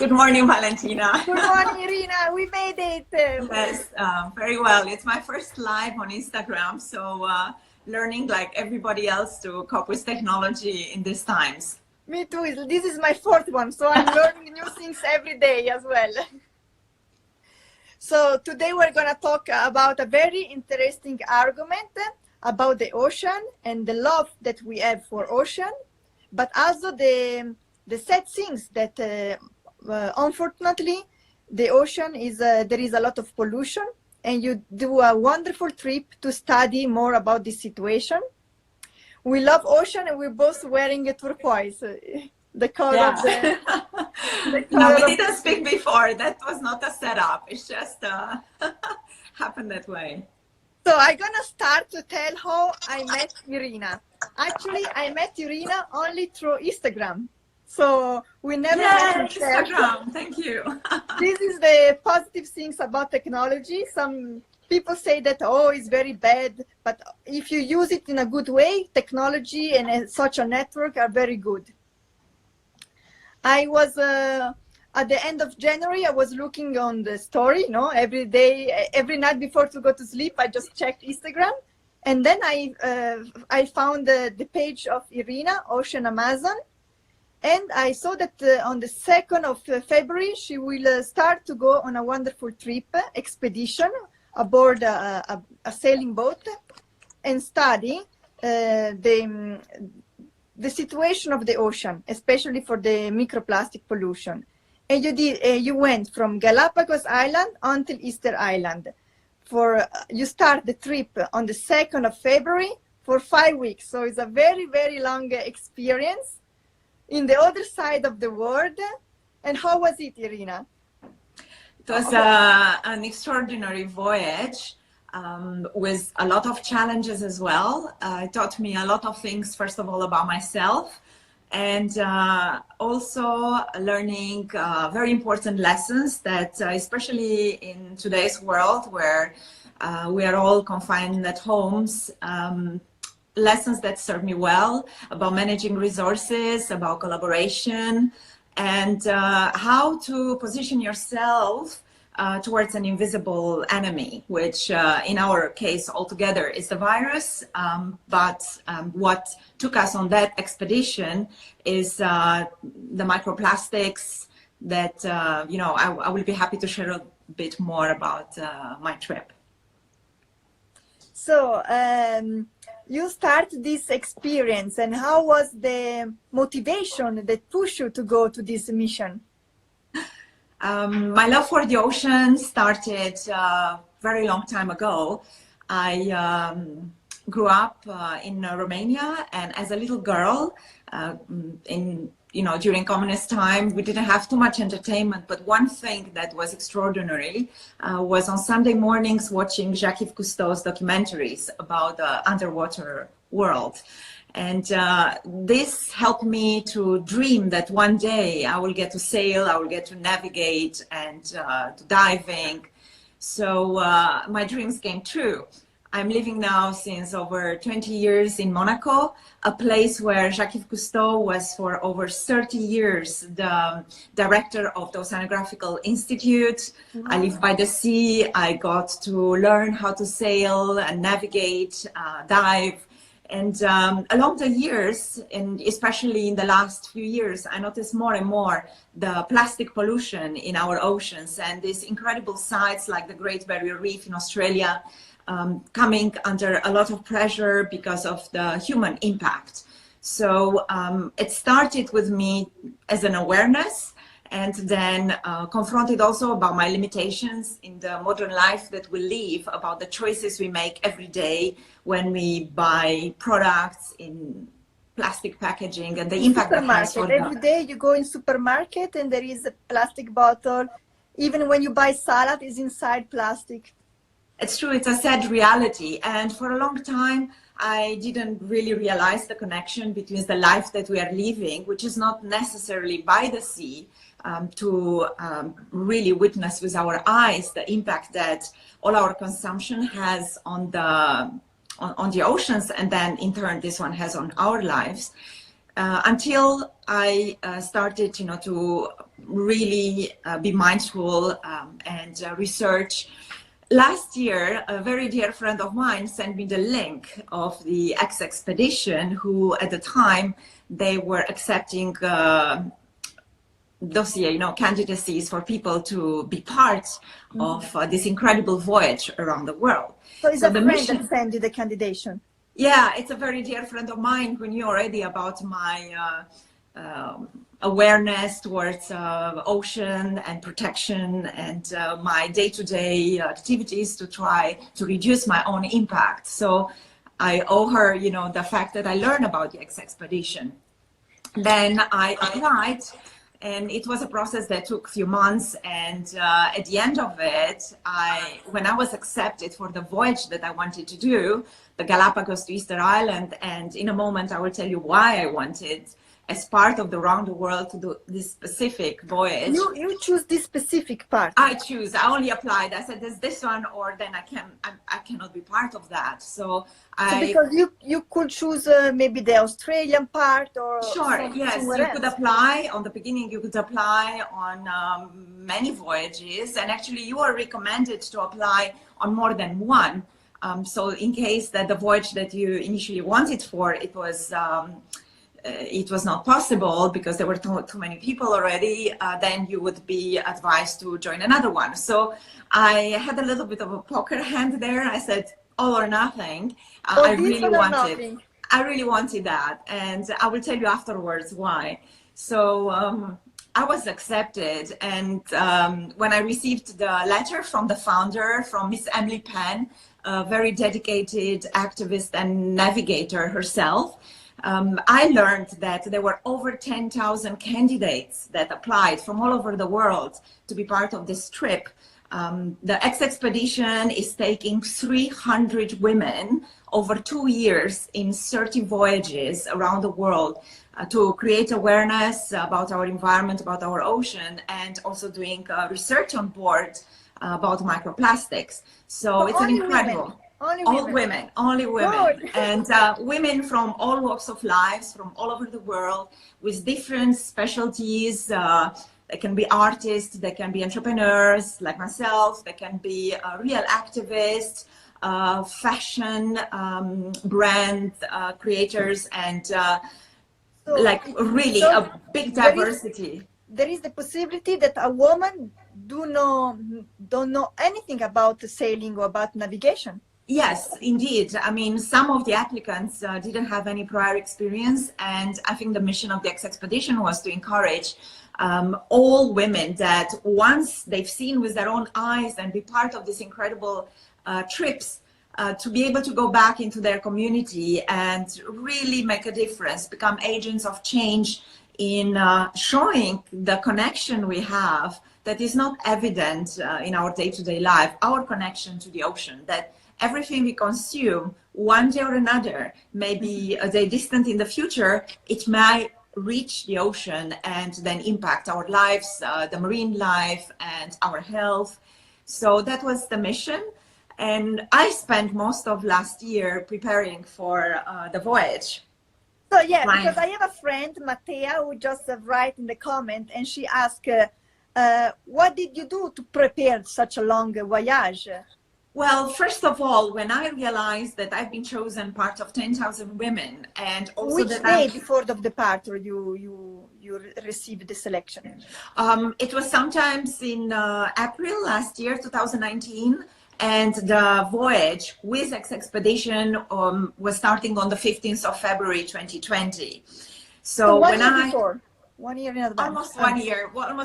Good morning, Valentina. Good morning, Irina. We made it. Yes, very well. It's my first live on Instagram, so learning like everybody else to cope with technology in these times. Me too. This is my fourth one, so I'm learning new things every day as well. So today we're going to talk about a very interesting argument about the ocean and the love that we have for ocean, but also the sad things that unfortunately the ocean is there is a lot of pollution, and you do a wonderful trip to study more about this situation. We love ocean, and we're both wearing a turquoise, the color of the No, we didn't speak before. That was not a setup. It's just happened that way. So I'm gonna start to tell how I met Irina. Actually, I met Irina only through Instagram. So we never met Instagram. Thank you. This is the positive things about technology. Some people say that, oh, it's very bad, but if you use it in a good way, technology and social network are very good. I was at the end of January, I was looking on the story, every day, every night before to go to sleep, I just checked Instagram. And then I found the page of Irina, Ocean Amazon. And I saw that on the 2nd of February, she will start to go on a wonderful trip, expedition, aboard a sailing boat and study the situation of the ocean, especially for the microplastic pollution. And you went from Galapagos Island until Easter Island. You start the trip on the 2nd of February for 5 weeks. So it's a very, very long experience in the other side of the world. And how was it, Irina? It was an extraordinary voyage with a lot of challenges as well. It taught me a lot of things, first of all, about myself, and also learning very important lessons that, especially in today's world where we are all confined at homes, lessons that serve me well about managing resources, about collaboration, and how to position yourself towards an invisible enemy, which in our case altogether is the virus. But what took us on that expedition is the microplastics that, I will be happy to share a bit more about my trip. So you start this experience, and how was the motivation that pushed you to go to this mission? My love for the ocean started a very long time ago. I grew up in Romania, and as a little girl, during communist time, we didn't have too much entertainment. But one thing that was extraordinary was on Sunday mornings watching Jacques Cousteau's documentaries about the underwater world. And this helped me to dream that one day I will get to sail, I will get to navigate and to diving. So my dreams came true. I'm living now since over 20 years in Monaco, a place where Jacques Cousteau was for over 30 years the director of the Oceanographical Institute. Wow. I live by the sea. I got to learn how to sail and navigate, dive. And along the years, and especially in the last few years, I noticed more and more the plastic pollution in our oceans and these incredible sites like the Great Barrier Reef in Australia coming under a lot of pressure because of the human impact. So it started with me as an awareness, and then confronted also about my limitations in the modern life that we live, about the choices we make every day when we buy products in plastic packaging and the impact that has for every day you go in supermarket and there is a plastic bottle. Even when you buy salad, is inside plastic. It's true, it's a sad reality. And for a long time, I didn't really realize the connection between the life that we are living, which is not necessarily by the sea, to really witness with our eyes the impact that all our consumption has on the oceans, and then in turn this one has on our lives. until I started, to really be mindful and research. Last year, a very dear friend of mine sent me the link of the X expedition, who at the time they were accepting dossier, candidacies for people to be part of this incredible voyage around the world. So it's a friend that sent you the candidation? Yeah, it's a very dear friend of mine who knew already about my awareness towards ocean and protection and my day-to-day activities to try to reduce my own impact. So I owe her, the fact that I learned about the X expedition. Then I applied, and it was a process that took a few months. And at the end of it, when I was accepted for the voyage that I wanted to do, the Galapagos to Easter Island, and in a moment I will tell you why I wanted, as part of the round the world, to do this specific voyage. You choose this specific part? I only applied. I said, there's this one, or then I cannot be part of that. So because you could choose maybe the Australian part, or sure, yes, you could apply. On the beginning, you could apply on many voyages, and actually you are recommended to apply on more than one. So in case that the voyage that you initially wanted for, it was not possible because there were too many people already, then you would be advised to join another one. So I had a little bit of a poker hand there. I said, all or nothing. I really wanted that, and I will tell you afterwards why. So I was accepted, and when I received the letter from the founder, from Miss Emily Penn, a very dedicated activist and navigator herself, I learned that there were over 10,000 candidates that applied from all over the world to be part of this trip. The X expedition is taking 300 women over 2 years in 30 voyages around the world to create awareness about our environment, about our ocean, and also doing research on board about microplastics. So it's an incredible. Only women. Good. And women from all walks of life, from all over the world, with different specialties. They can be artists, they can be entrepreneurs like myself, they can be real activists, fashion brand creators, and really a big diversity. There is the possibility that a woman don't know anything about sailing or about navigation. Yes, indeed. I mean, some of the applicants didn't have any prior experience, and I think the mission of the X expedition was to encourage all women that once they've seen with their own eyes and be part of these incredible trips, to be able to go back into their community and really make a difference, become agents of change in showing the connection we have that is not evident in our day-to-day life, our connection to the ocean, that everything we consume one day or another, maybe a day distant in the future, it might reach the ocean and then impact our lives, the marine life and our health. So that was the mission. And I spent most of last year preparing for the voyage. So yeah, because I have a friend, Matea, who just write in the comment, and she asked, what did you do to prepare such a long voyage? Well, first of all, when I realized that I've been chosen part of 10,000 women, and also which day before the departure you received the selection? It was sometimes in April last year, 2019, and the voyage with X expedition was starting on the 15th of February 2020. So when before. 1 year in advance. Almost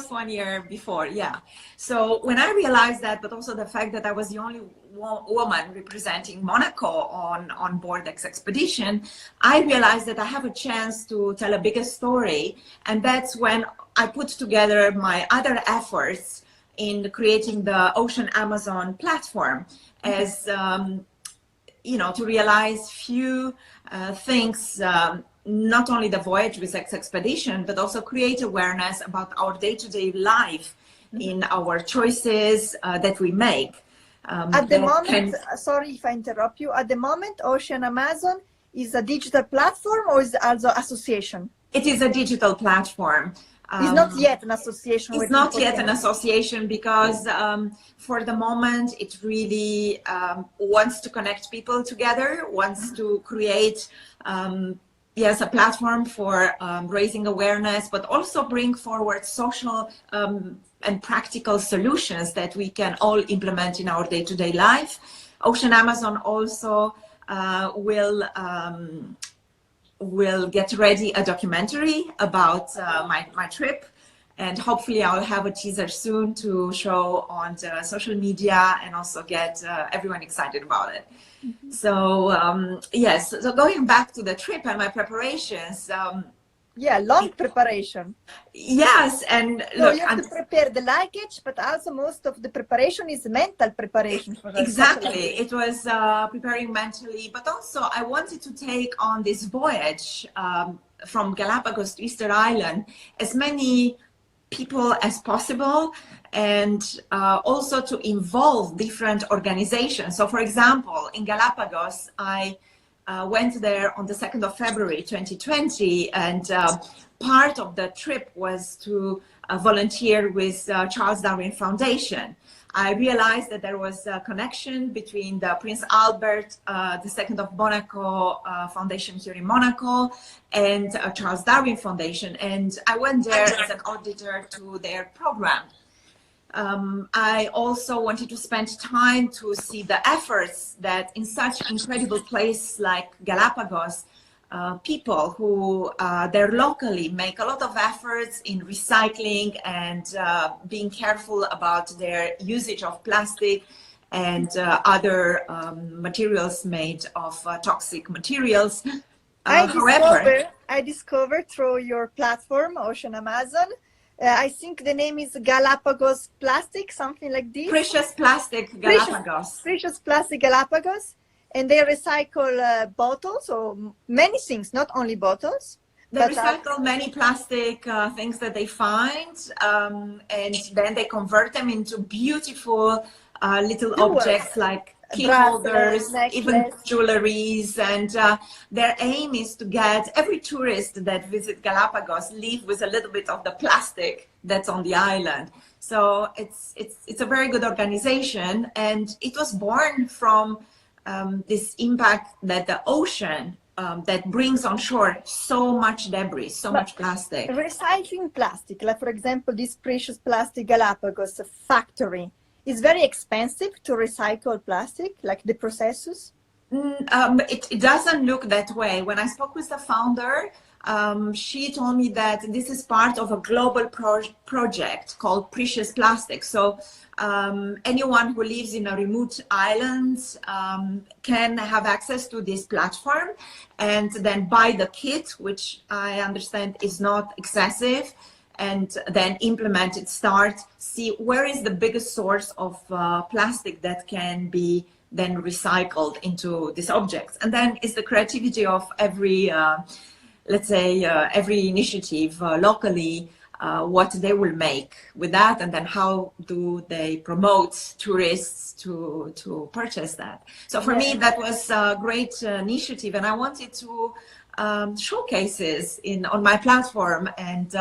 one year before, yeah. So when I realized that, but also the fact that I was the only woman representing Monaco on board X expedition, I realized that I have a chance to tell a bigger story. And that's when I put together my other efforts in creating the Ocean Amazon platform as, to realize few things, not only the voyage with X expedition, but also create awareness about our day-to-day life in our choices that we make. At the moment, sorry if I interrupt you, at the moment, Ocean Amazon is a digital platform or is it also association? It is a digital platform. It's not yet an association. It's not yet an association because for the moment it really wants to connect people together, wants to create yes, a platform for raising awareness, but also bring forward social and practical solutions that we can all implement in our day-to-day life. Ocean Amazon also will get ready a documentary about my trip, and hopefully I'll have a teaser soon to show on the social media and also get everyone excited about it. Mm-hmm. So yes, so going back to the trip and my preparations. Yeah, long preparation. Yes, and so look, you have to prepare the luggage, but also most of the preparation is mental preparation. For exactly, it was preparing mentally, but also I wanted to take on this voyage from Galapagos to Easter Island as many people as possible, and also to involve different organizations. So for example, in Galapagos, I went there on the 2nd of February 2020, and part of the trip was to volunteer with Charles Darwin Foundation. I realized that there was a connection between the Prince Albert II of Monaco Foundation here in Monaco and Charles Darwin Foundation, and I went there as an auditor to their program. I also wanted to spend time to see the efforts that in such incredible place like Galapagos, people who there locally make a lot of efforts in recycling and being careful about their usage of plastic and other materials made of toxic materials. I discovered through your platform, Ocean Amazon, I think the name is Galapagos Plastic, something like this. Precious Plastic Galapagos. Precious Plastic Galapagos. And they recycle bottles or many things, not only bottles. They recycle many plastic things that they find, and then they convert them into beautiful little objects like key holders, even jewelries, and their aim is to get every tourist that visit Galapagos leave with a little bit of the plastic that's on the island. So it's a very good organization, and it was born from this impact that the ocean that brings on shore so much debris, so much plastic. Recycling plastic, like for example, this Precious Plastic Galapagos factory, is very expensive to recycle plastic, like the processes? It doesn't look that way. When I spoke with the founder, she told me that this is part of a global project called Precious Plastic. So anyone who lives in a remote island can have access to this platform and then buy the kit, which I understand is not excessive, and then implement it, see where is the biggest source of plastic that can be then recycled into these objects. And then it's the creativity of every, let's say, every initiative locally, what they will make with that, and then how do they promote tourists to purchase that. So for me, that was a great initiative, and I wanted to showcases on my platform and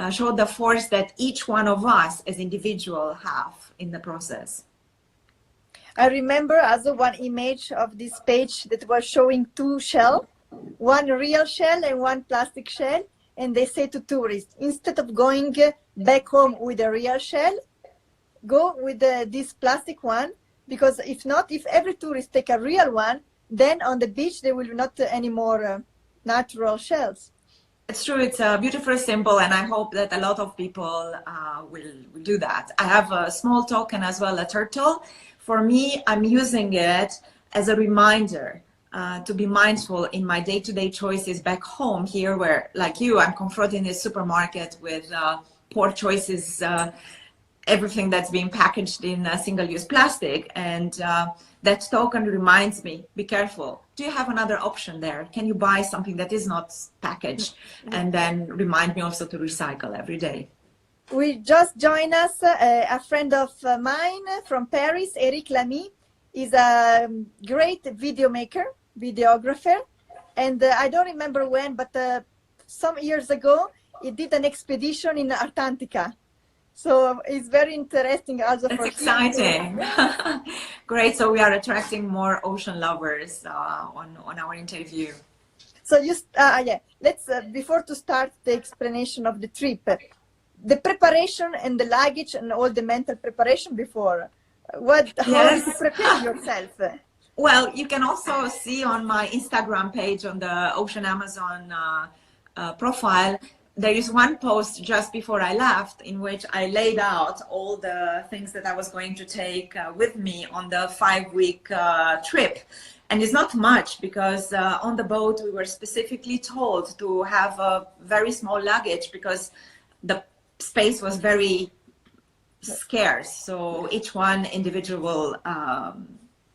show the force that each one of us as individual have in the process. I remember also one image of this page that was showing two shells, one real shell and one plastic shell, and they say to tourists, instead of going back home with a real shell, go with this plastic one, because if not, if every tourist take a real one, then on the beach there will not any more natural shells. It's true, it's a beautiful symbol, and I hope that a lot of people will do that. I have a small token as well, a turtle. For me, I'm using it as a reminder to be mindful in my day-to-day choices back home here, where, like you, I'm confronting a supermarket with poor choices, everything that's being packaged in single-use plastic, and that token reminds me, be careful. Do you have another option there? Can you buy something that is not packaged? And then remind me also to recycle every day. We just joined us, a friend of mine from Paris, Eric Lamy, is a great video maker, videographer. And I don't remember when, but some years ago, he did an expedition in Antarctica. So it's very interesting also That's for exciting. him. Great. So we are attracting more ocean lovers on our interview. So yeah, let's before to start the explanation of the trip, the preparation and the luggage and all the mental preparation before. How did you prepare yourself? Well, you can also see on my Instagram page on the Ocean Amazon profile, there is one post just before I left in which I laid out all the things that I was going to take with me on the 5-week trip. And it's not much because on the boat we were specifically told to have a very small luggage because the space was very scarce. So each one individual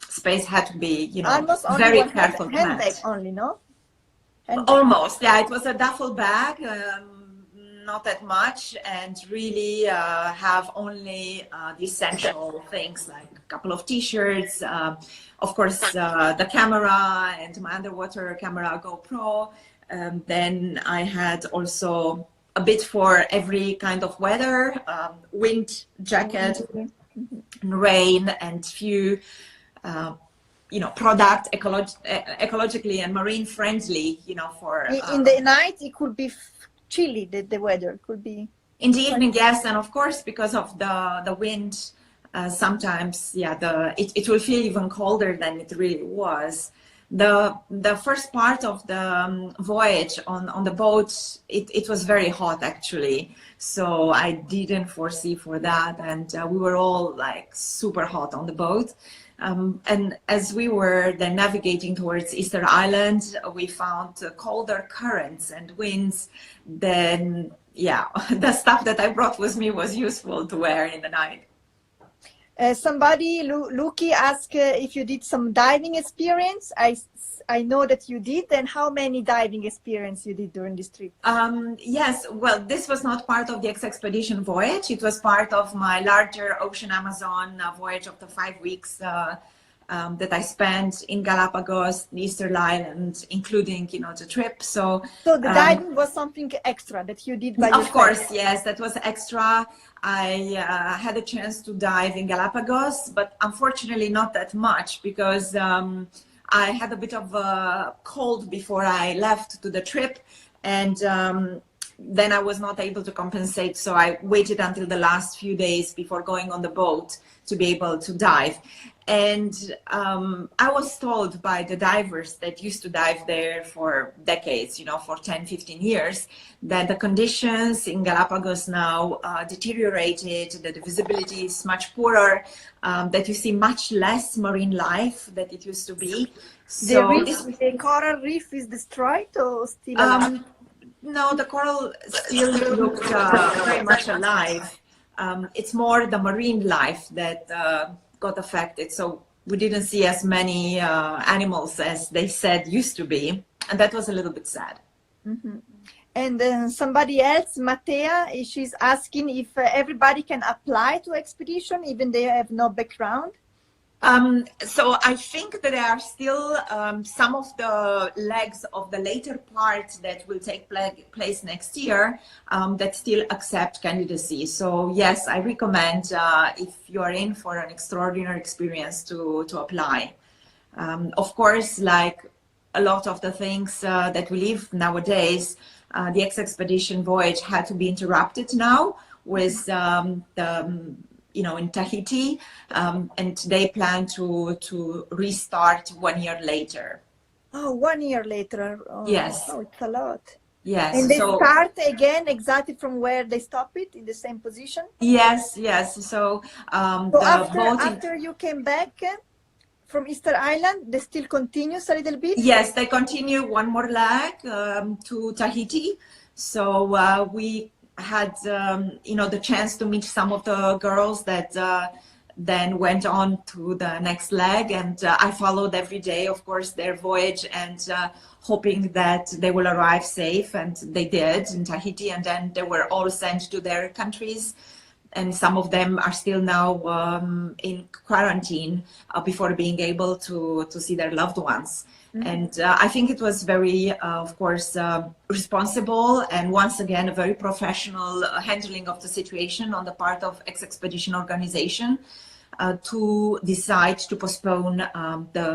space had to be, you know, almost very careful. Handbag only, no? Handbag. Almost, yeah. It was a duffel bag, not that much, and really have only the essential things like a couple of T-shirts, of course, the camera and my underwater camera GoPro. Then I had also a bit for every kind of weather, wind jacket, rain, and few you know, product ecologically and marine friendly, you know, for in the night it could be chilly, the weather could be in the evening, yes, and of course because of the wind, sometimes, yeah, it will feel even colder than it really was. The first part of the voyage on the boat, it was very hot actually, so I didn't foresee for that, and we were all like super hot on the boat. And as we were then navigating towards Easter Island, we found colder currents and winds. Then, yeah, the stuff that I brought with me was useful to wear in the night. Somebody, Luki, asked if you did some diving experience. I know that you did. And how many diving experience you did during this trip? Yes, well, this was not part of the expedition voyage. It was part of my larger Ocean Amazon voyage of the 5 weeks that I spent in Galapagos, the Easter Island, including, you know, the trip. So the diving was something extra that you did by yourself? Of course, yes, that was extra. I had a chance to dive in Galapagos, but unfortunately not that much because I had a bit of a cold before I left to the trip, and then I was not able to compensate, so I waited until the last few days before going on the boat to be able to dive. And I was told by the divers that used to dive there for decades, you know, for 10, 15 years, that the conditions in Galapagos now deteriorated, that the visibility is much poorer, that you see much less marine life than it used to be. So the coral reef is destroyed or still alive? No, the coral still looked very much alive. It's more the marine life that got affected. So we didn't see as many animals as they said used to be. And that was a little bit sad. Mm-hmm. And then somebody else, Matea, she's asking if everybody can apply to expedition, even they have no background. So I think that there are still some of the legs of the later part that will take place next year that still accept candidacy. So yes, I recommend if you are in for an extraordinary experience to apply. Of course, like a lot of the things that we live nowadays, the expedition voyage had to be interrupted now with you know, in Tahiti, and they plan to restart 1 year later. Oh, 1 year later. Oh, yes. Oh, it's a lot. Yes. And they start again exactly from where they stop it, in the same position? Yes, yes. So, after you came back from Easter Island, they still continues a little bit? Yes, they continue one more leg to Tahiti. So we had you know, the chance to meet some of the girls that then went on to the next leg, and I followed every day, of course, their voyage, and hoping that they will arrive safe, and they did in Tahiti, and then they were all sent to their countries. and some of them are still now in quarantine before being able to see their loved ones. And I think it was very, of course, responsible and once again a very professional handling of the situation on the part of Expedition organization to decide to postpone the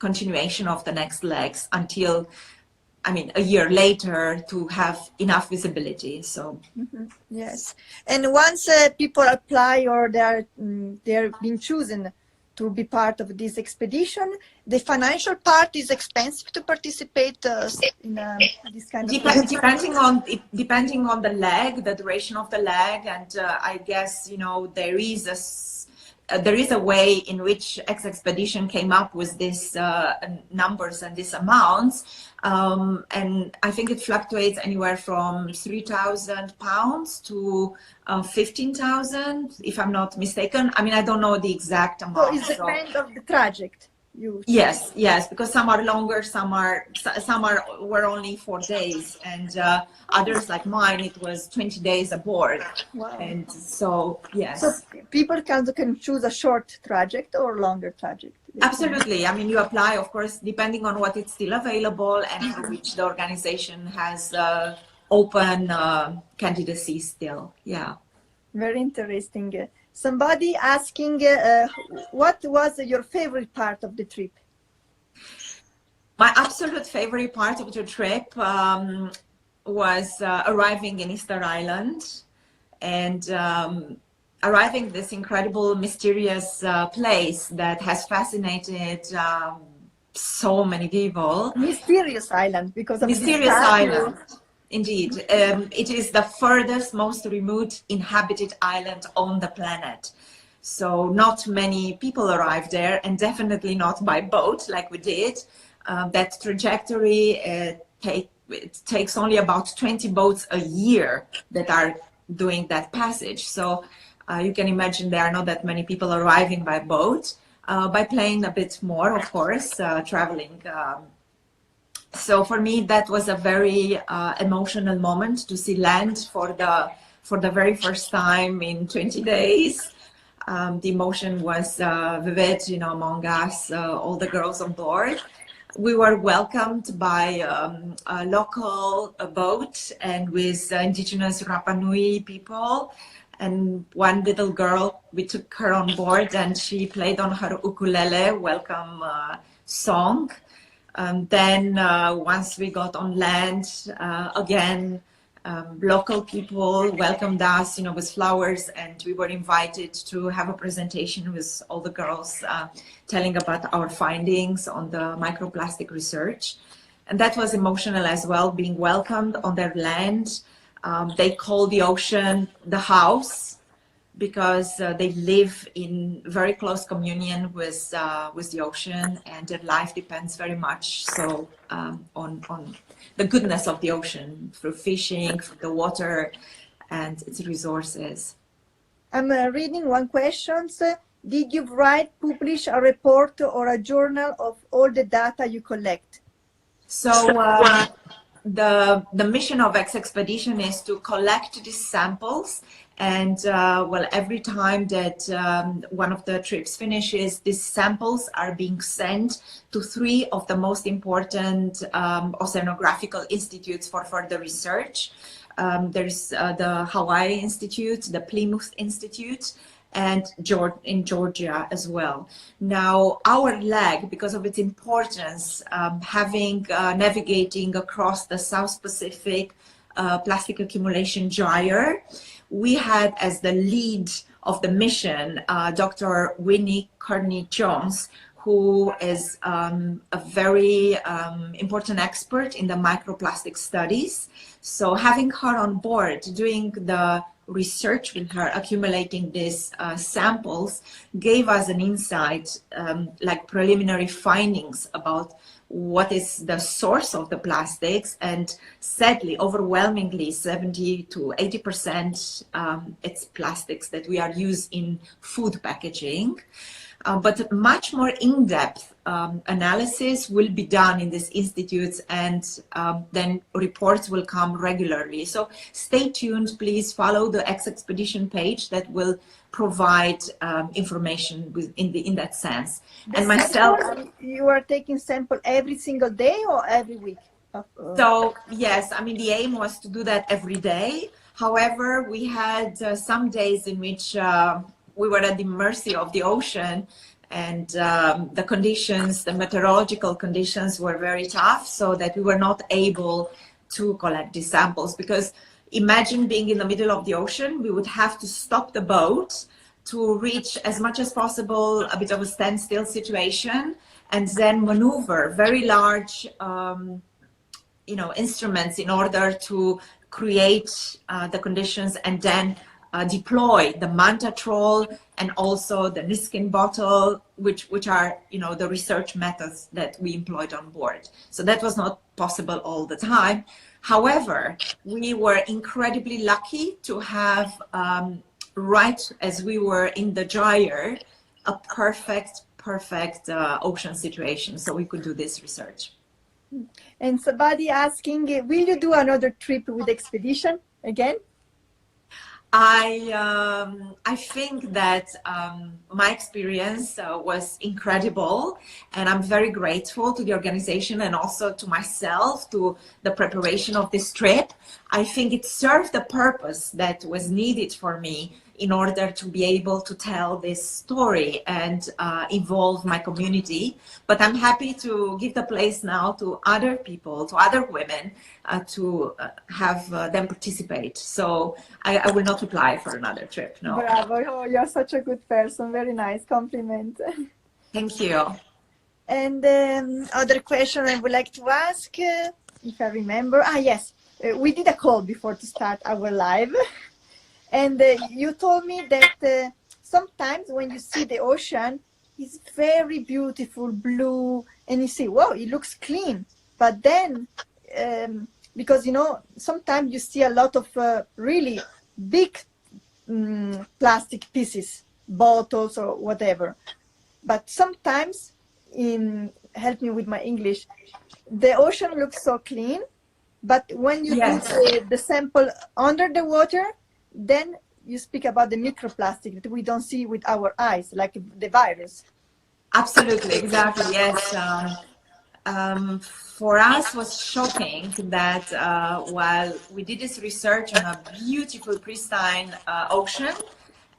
continuation of the next legs until, I mean, a year later to have enough visibility. So yes, and once people apply or they're being chosen to be part of this expedition, the financial part is expensive to participate in this kind of depending on the leg, the duration of the leg, and I guess, you know, there is a way in which Expedition came up with these numbers and these amounts, and I think it fluctuates anywhere from £3,000 to 15,000, if I'm not mistaken. I mean, I don't know the exact amount. So it depends on the traject. Yes, because some are longer, some were only 4 days, and others like mine, it was 20 days aboard. Wow. And so yes. So people can choose a short traject or longer traject. Absolutely. I mean, you apply, of course, depending on what is still available and for which the organization has open candidacy still. Yeah. Very interesting. Somebody asking, what was your favorite part of the trip? My absolute favorite part of the trip was arriving in Easter Island and arriving this incredible, mysterious place that has fascinated so many people. Mysterious island, because of Mysterious island. Indeed. It is the furthest, most remote inhabited island on the planet. So not many people arrive there, and definitely not by boat like we did. That trajectory, it takes only about 20 boats a year that are doing that passage. So you can imagine there are not that many people arriving by boat. By plane a bit more, of course, traveling. So for me, that was a very emotional moment to see land for the very first time in 20 days. The emotion was vivid, you know, among us, all the girls on board. We were welcomed by a local boat and with indigenous Rapa Nui people. And one little girl, we took her on board and she played on her ukulele welcome song. Then once we got on land, again, local people welcomed us, you know, with flowers, and we were invited to have a presentation with all the girls telling about our findings on the microplastic research. And that was emotional as well, being welcomed on their land. They call the ocean the house, because they live in very close communion with the ocean, and their life depends very much so on the goodness of the ocean through fishing, through the water and its resources. I'm reading one question. Did you write, publish a report or a journal of all the data you collect? So the mission of Expedition is to collect these samples, and well, every time that one of the trips finishes, these samples are being sent to 3 of the most important oceanographical institutes for further research. There's the Hawaii Institute, the Plymouth Institute, and in Georgia as well. Now, our leg, because of its importance, navigating across the South Pacific plastic accumulation gyre, we had as the lead of the mission Dr. Winnie Kearney-Jones, who is a very important expert in the microplastic studies. So having her on board, doing the research with her, accumulating these samples, gave us an insight, like preliminary findings about what is the source of the plastics, and sadly, overwhelmingly, 70 to 80% it's plastics that we are used in food packaging. But much more in-depth analysis will be done in these institutes, and then reports will come regularly. So stay tuned, please follow the X-Expedition page that will provide information in that sense. The And myself... sample, you are taking sample every single day or every week? So yes, I mean, the aim was to do that every day. However, we had some days in which we were at the mercy of the ocean, and the conditions, the meteorological conditions were very tough, so that we were not able to collect these samples. Because imagine being in the middle of the ocean, we would have to stop the boat to reach as much as possible a bit of a standstill situation, and then maneuver very large instruments in order to create the conditions, and then deploy the manta troll and also the Niskin bottle, which are the research methods that we employed on board. So that was not possible all the time. However, we were incredibly lucky to have, right as we were in the gyre, a perfect ocean situation, so we could do this research. And somebody asking, will you do another trip with expedition again? I think that my experience was incredible, and I'm very grateful to the organization and also to myself, to the preparation of this trip. I think it served the purpose that was needed for me in order to be able to tell this story and involve my community. But I'm happy to give the place now to other people, to other women, to have them participate. So I will not apply for another trip, no. Bravo, oh, you're such a good person. Very nice compliment. Thank you. And other question I would like to ask, if I remember, yes, we did a call before to start our live. And you told me that sometimes when you see the ocean, it's very beautiful, blue, and you say, wow, it looks clean. But then, because, sometimes you see a lot of really big plastic pieces, bottles or whatever. But sometimes, help me with my English, the ocean looks so clean, but when you do the sample under the water, then you speak about the microplastic that we don't see with our eyes, like the virus. Absolutely, exactly, yes. For us, was shocking that while we did this research on a beautiful, pristine ocean,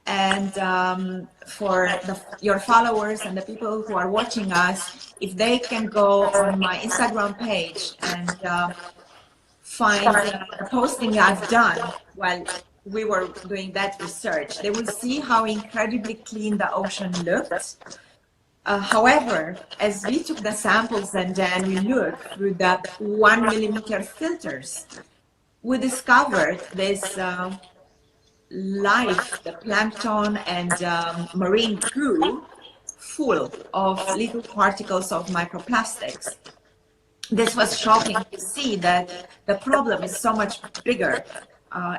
and for your followers and the people who are watching us, if they can go on my Instagram page and find the posting I've done while we were doing that research, they will see how incredibly clean the ocean looked. However, as we took the samples and then we looked through the 1 millimeter filters, we discovered this life, the plankton and marine goo, full of little particles of microplastics. This was shocking to see that the problem is so much bigger.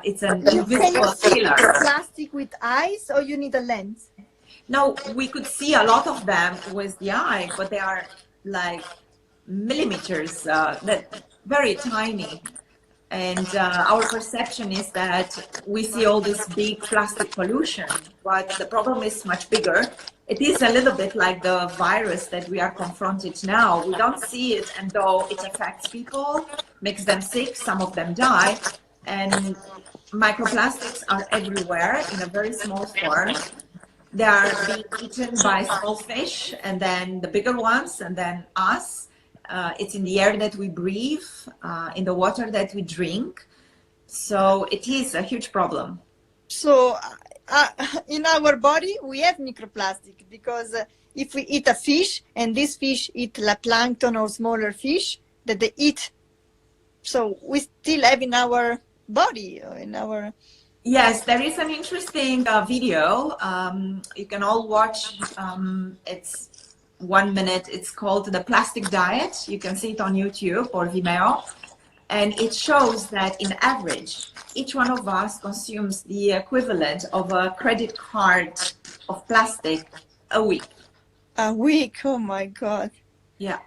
It's an invisible killer. Plastic with eyes, or you need a lens? No, we could see a lot of them with the eye, but they are like millimeters, that very tiny. And our perception is that we see all this big plastic pollution, but the problem is much bigger. It is a little bit like the virus that we are confronted now. We don't see it, and though it affects people, makes them sick, some of them die. And microplastics are everywhere in a very small form. They are being eaten by small fish, and then the bigger ones, and then us. It's in the air that we breathe, in the water that we drink. So it is a huge problem. So in our body, we have microplastic, because if we eat a fish and this fish eat la plankton or smaller fish that they eat, so we still have in our body, in our... Yes, there is an interesting video. You can all watch. It's 1 minute. It's called The Plastic Diet. You can see it on YouTube or Vimeo. And it shows that in average, each one of us consumes the equivalent of a credit card of plastic a week. A week. Oh my God. Yeah.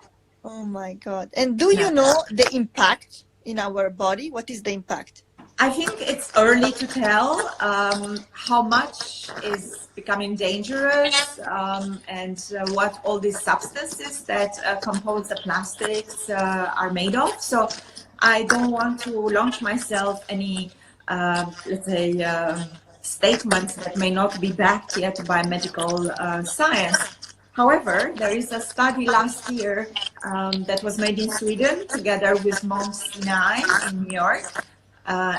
Oh my God. And do you Yeah. know the impact in our body? What is the impact? I think it's early to tell how much is becoming dangerous and what all these substances that compose the plastics are made of. So I don't want to launch myself any, let's say, statements that may not be backed yet by medical science. However, there is a study last year that was made in Sweden together with Mount Sinai in New York.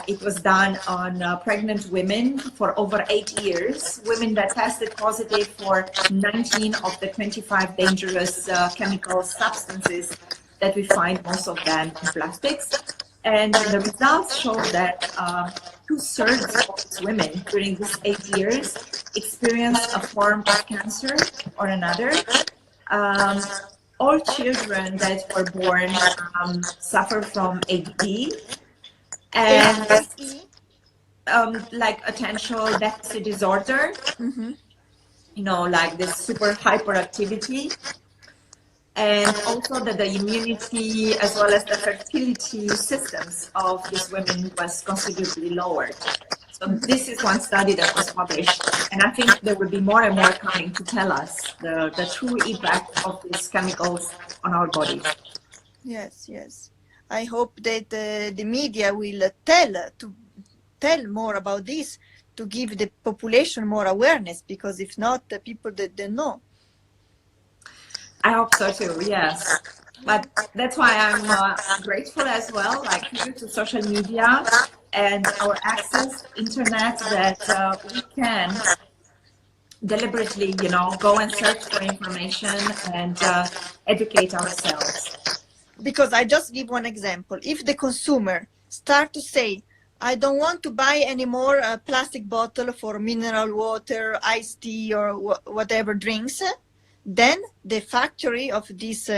It was done on pregnant women for over 8 years, women that tested positive for 19 of the 25 dangerous chemical substances that we find, most of them in plastics. And the results show that 2/3 of these women during these 8 years experienced a form of cancer or another. All children that were born suffer from ADD and ADE? like attentional deficit disorder, you know, like this super hyperactivity, and also that the immunity as well as the fertility systems of these women was considerably lowered. So this is one study that was published, and I think there will be more and more coming to tell us the true impact of these chemicals on our bodies. Yes, yes. I hope that the media will tell more about this to give the population more awareness, because if not, the people that they know. I hope so too, yes. But that's why I'm grateful as well, like due to social media and our access to internet, that we can deliberately, you know, go and search for information and educate ourselves. Because I just give one example. If the consumer start to say, I don't want to buy any more plastic bottle for mineral water, iced tea, or whatever drinks, then the factory of this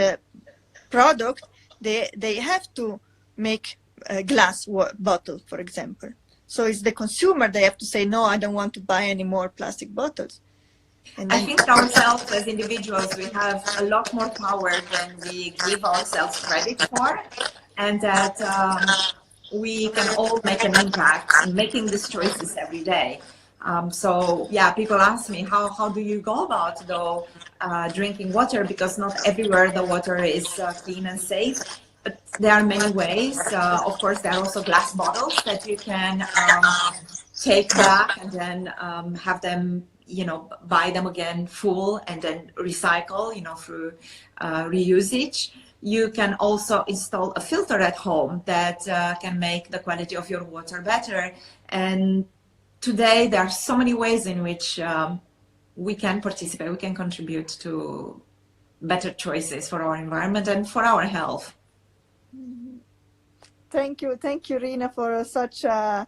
product, they have to make a glass bottle, for example. So it's the consumer, they have to say, no, I don't want to buy any more plastic bottles. And I think ourselves as individuals, we have a lot more power than we give ourselves credit for, and that we can all make an impact in making these choices every day. So yeah, people ask me, how do you go about though drinking water, because not everywhere the water is clean and safe. But there are many ways. Of course, there are also glass bottles that you can take back and then have them, you know, buy them again full and then recycle, you know, through reusage. You can also install a filter at home that can make the quality of your water better. And today there are so many ways in which we can participate, we can contribute to better choices for our environment and for our health. Thank you, Irina, for such a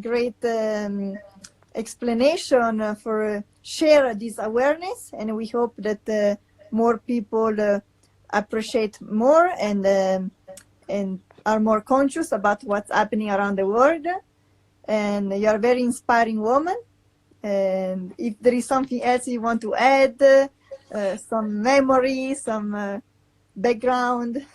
great explanation, for share this awareness, and we hope that more people appreciate more and are more conscious about what's happening around the world. And you are a very inspiring woman. And if there is something else you want to add, some memory, some background.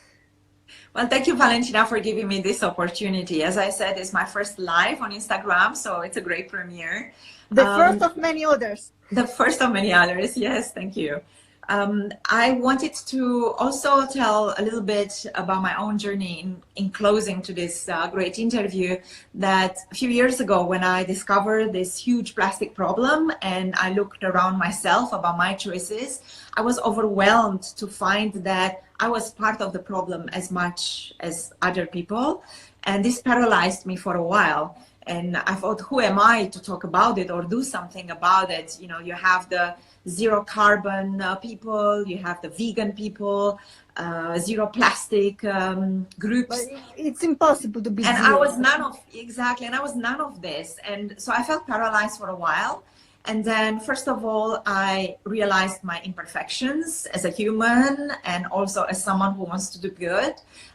Well, thank you, Valentina, for giving me this opportunity. As I said, it's my first live on Instagram, so it's a great premiere. The first of many others. The first of many others, yes, thank you. I wanted to also tell a little bit about my own journey in closing to this great interview, that a few years ago when I discovered this huge plastic problem and I looked around myself about my choices, I was overwhelmed to find that I was part of the problem as much as other people. And this paralyzed me for a while. And I thought, who am I to talk about it or do something about it? You know, you have the zero carbon people, you have the vegan people, zero plastic groups. But it's impossible to be and zero. I was none of, exactly, and I was none of this. And so I felt paralyzed for a while. And then, first of all, I realized my imperfections as a human and also as someone who wants to do good.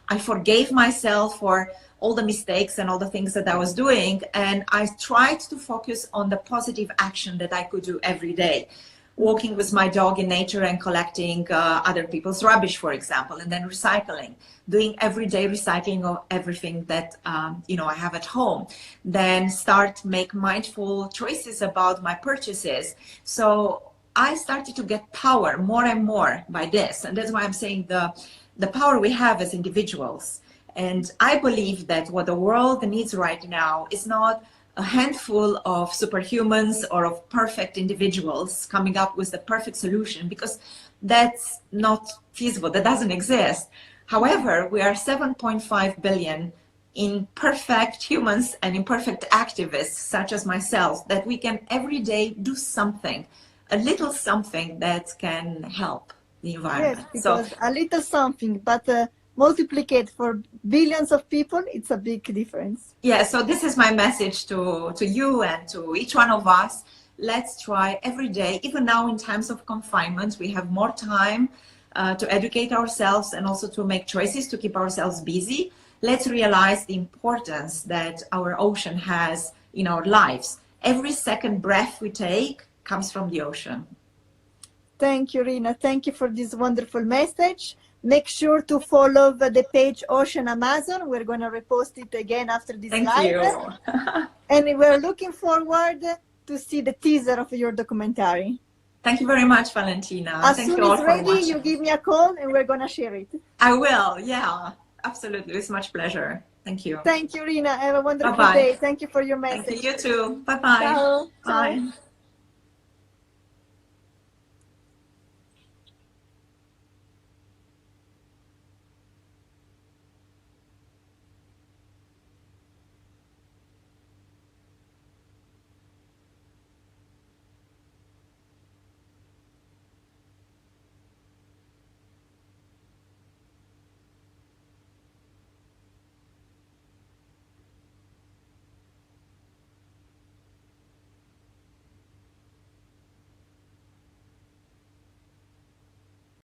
I forgave myself for all the mistakes and all the things that I was doing. And I tried to focus on the positive action that I could do every day. walking with my dog in nature and collecting other people's rubbish, for example, and then recycling, doing everyday recycling of everything that I have at home. Then make mindful choices about my purchases. So I started to get power more and more by this, and that's why I'm saying the power we have as individuals. And I believe that what the world needs right now is not a handful of superhumans or of perfect individuals coming up with the perfect solution, because that's not feasible. That doesn't exist. However, we are 7.5 billion imperfect humans and imperfect activists, such as myself, that we can every day do something, a little something that can help the environment. Yes, because a little something, but multiplicate for billions of people, it's a big difference. Yeah, so this is my message to you and to each one of us. Let's try every day, even now in times of confinement, we have more time to educate ourselves and also to make choices to keep ourselves busy. Let's realize the importance that our ocean has in our lives. Every second breath we take comes from the ocean. Thank you, Irina. Thank you for this wonderful message. Make sure to follow the page Ocean Amazon. We're going to repost it again after this live. Thank you. And we're looking forward to see the teaser of your documentary. Thank you very much, Valentina. As Thank soon you all as for ready, watching. you give me a call and we're going to share it. I will. Yeah, absolutely. It's much pleasure. Thank you. Thank you, Irina. Have a wonderful Bye-bye. day. Thank you for your message. Thank you. You too. Bye-bye. Ciao. Bye. Ciao.